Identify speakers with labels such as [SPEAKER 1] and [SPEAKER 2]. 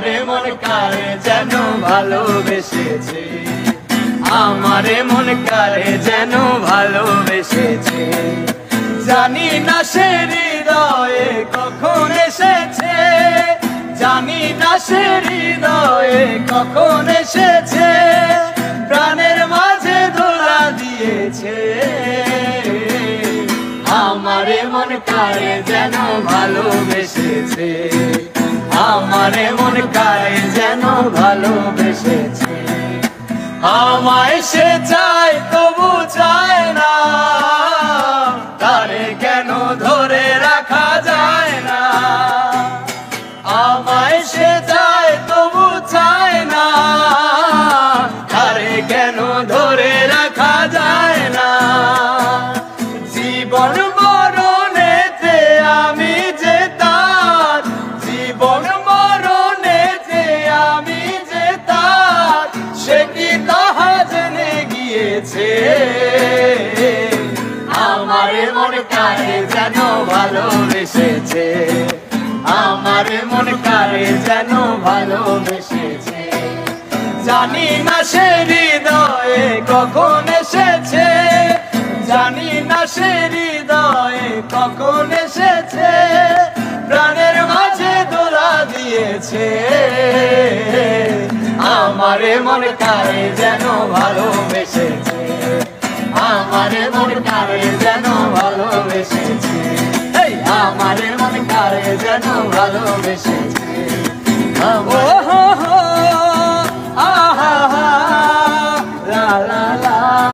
[SPEAKER 1] আমারে মন কারে যেন ভালোবেসেছে, আমারে মন কারে যেন ভালোবেসেছে। জানি না সে হৃদয়ে কখন এসেছে, জানি না সে হৃদয়ে কখন এসেছে, প্রাণের মাঝে দোলা দিয়েছে। আমারে মন কারে যেন ভালোবেসেছে, আমারে মন কারে যেন ভালোবেসেছে। আমায় সে চায় তবু চায় না, তারে কেন ধরে রাখা যায় না। আমায় সে চায় তবু চায় না, তারে কেন ধরে রাখা যায় না। জীবন মরণেতে আমি যে তার, জীবন মরণেতে আমি যে তার, সে কি তাহা জেনে গিয়েছে। আমারে মন কারে যেন ভালোবেসেছে, আমারে মন কারে যেন ভালোবেসেছে। জানি না সে হৃদয়ে কখন এসেছে, জানি না সে হৃদয়ে কখন এসেছে, প্রাণের মাঝে দোলা দিয়েছে। আমারে মন কারে যেন ভালোবেসেছে, আমারে মন কারে যেন ভালোবেসেছে। আমারে মন কারে যেন ভালোবেসেছে।